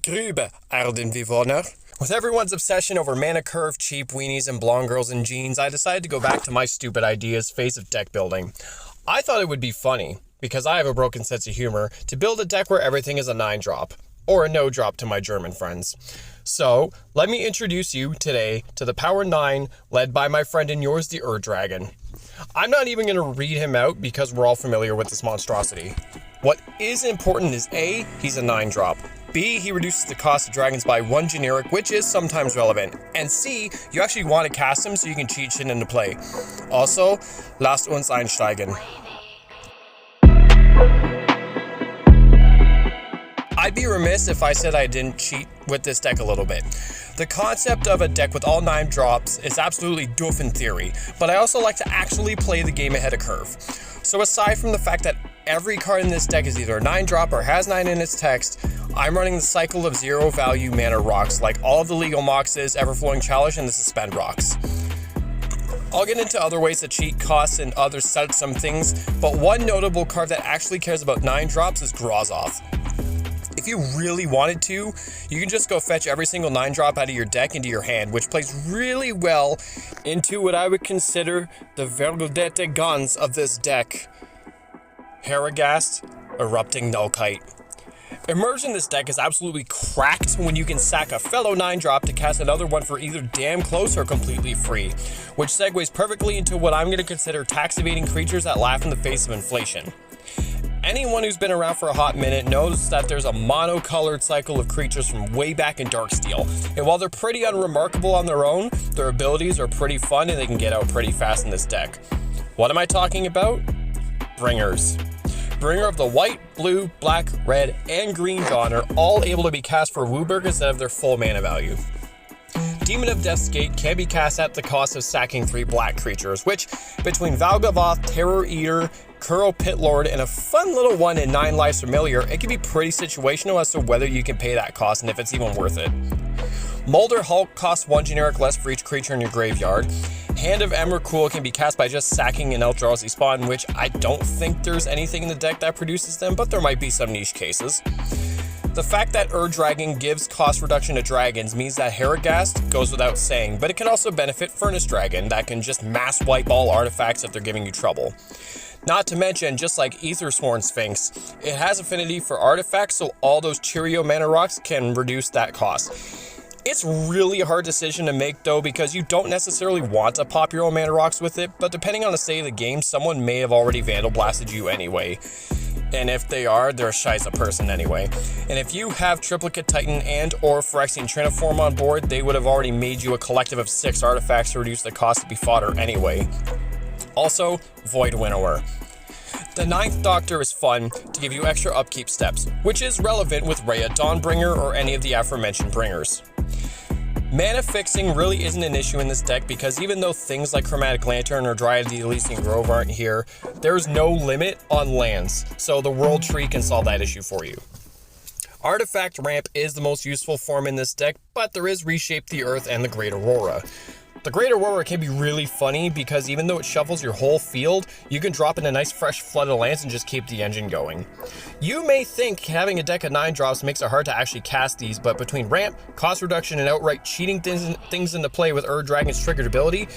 Grübe, Erdenbewohner. With everyone's obsession over mana curve, cheap weenies, and blonde girls in jeans, I decided to go back to my stupid ideas phase of deck building. I thought it would be funny, because I have a broken sense of humor, to build a deck where everything is a 9-drop. Or a no-drop to my German friends. So, let me introduce you today to the Power 9, led by my friend and yours, the Dragon. I'm not even going to read him out because we're all familiar with this monstrosity. What is important is A, he's a 9-drop. B, he reduces the cost of dragons by 1 generic, which is sometimes relevant. And C, you actually want to cast him so you can cheat shit into play. Also, lasst uns einsteigen. I'd be remiss if I said I didn't cheat with this deck a little bit. The concept of a deck with all 9 drops is absolutely doof in theory, but I also like to actually play the game ahead of curve. So aside from the fact that every card in this deck is either a 9-drop or has 9 in its text, I'm running the cycle of 0 value mana rocks like all of the legal moxes, Everflowing Chalice, and the Suspend rocks. I'll get into other ways to cheat costs and other some things, but one notable card that actually cares about 9 drops is Grozov. If you really wanted to, you can just go fetch every single 9-drop out of your deck into your hand, which plays really well into what I would consider the Verdete guns of this deck. Herigast, Erupting Nullkite. Emerge in this deck is absolutely cracked when you can sack a fellow 9-drop to cast another one for either damn close or completely free, which segues perfectly into what I'm going to consider tax-evading creatures that laugh in the face of inflation. Anyone who's been around for a hot minute knows that there's a mono-colored cycle of creatures from way back in Darksteel, and while they're pretty unremarkable on their own, their abilities are pretty fun and they can get out pretty fast in this deck. What am I talking about? Bringers. Bringer of the white, blue, black, red, and green dawn are all able to be cast for wubrg instead of their full mana value. Demon of Death's Gate can be cast at the cost of sacking 3 black creatures, which, between Valgavoth, Terror Eater, Kuro Pitlord, and a fun little one in 9 Lives Familiar, it can be pretty situational as to whether you can pay that cost and if it's even worth it. Molder Hulk costs 1 generic less for each creature in your graveyard. Hand of Emrakul can be cast by just sacking an Eldrazi spawn, which I don't think there's anything in the deck that produces them, but there might be some niche cases. The fact that Dragon gives cost reduction to dragons means that herigast goes without saying, but it can also benefit Furnace Dragon that can just mass wipe all artifacts if they're giving you trouble. Not to mention, just like Aethersworn Sphinx, it has affinity for artifacts, so all those Cheerio mana rocks can reduce that cost. It's really a hard decision to make though, because you don't necessarily want to pop your own mana rocks with it, but depending on the state of the game, someone may have already Vandal Blasted you anyway. And if they are, they're a Shiza person anyway. And if you have Triplicate Titan and or Phyrexian Triniform on board, they would have already made you a collective of 6 artifacts to reduce the cost to be fodder anyway. Also, Void Winnower. The 9th Doctor is fun to give you extra upkeep steps, which is relevant with Rhea Dawnbringer or any of the aforementioned bringers. Mana fixing really isn't an issue in this deck because even though things like Chromatic Lantern or Dryad of the Elysian Grove aren't here, there's no limit on lands, so the World Tree can solve that issue for you. Artifact Ramp is the most useful form in this deck, but there is Reshape the Earth and the Great Aurora. The Great Aurora can be really funny because even though it shuffles your whole field, you can drop in a nice fresh flood of lands and just keep the engine going. You may think having a deck of 9-drops makes it hard to actually cast these, but between ramp, cost reduction, and outright cheating things into play with Dragon's triggered ability,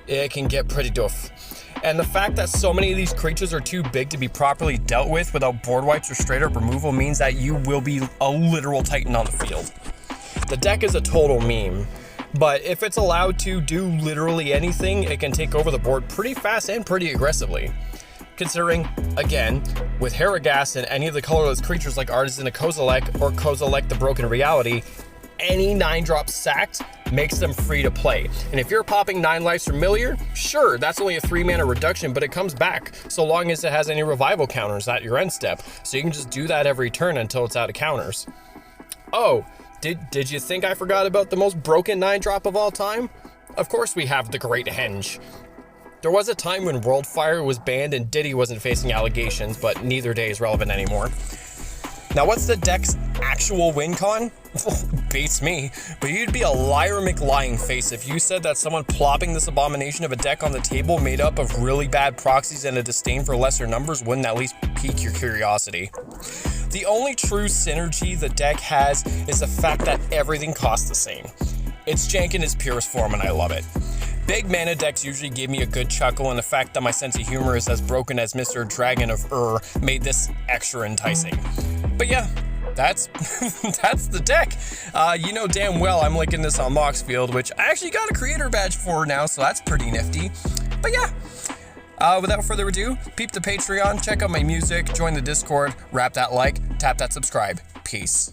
it can get pretty doof. And the fact that so many of these creatures are too big to be properly dealt with without board wipes or straight up removal means that you will be a literal titan on the field. The deck is a total meme. But if it's allowed to do literally anything, it can take over the board pretty fast and pretty aggressively. Considering, again, with herigast and any of the colorless creatures like Artisan of Kozilek or Kozilek the Broken Reality, any 9-drop sacked makes them free to play. And if you're popping 9 Lives Familiar, sure, that's only a 3 mana reduction, but it comes back so long as it has any revival counters at your end step. So you can just do that every turn until it's out of counters. Oh, Did you think I forgot about the most broken 9-drop of all time? Of course we have the Great Henge. There was a time when Worldfire was banned and Diddy wasn't facing allegations, but neither day is relevant anymore. Now, what's the deck's actual win con? Beats me, but you'd be a liar McLying face if you said that someone plopping this abomination of a deck on the table made up of really bad proxies and a disdain for lesser numbers wouldn't at least pique your curiosity. The only true synergy the deck has is the fact that everything costs the same. It's jank in its purest form and I love it. Big mana decks usually give me a good chuckle, and the fact that my sense of humor is as broken as Mr. Dragon of made this extra enticing. But yeah, that's the deck. You know damn well I'm linking this on Moxfield, which I actually got a creator badge for now, so that's pretty nifty. But yeah, without further ado, peep the Patreon, check out my music, join the Discord, rap that like, tap that subscribe. Peace.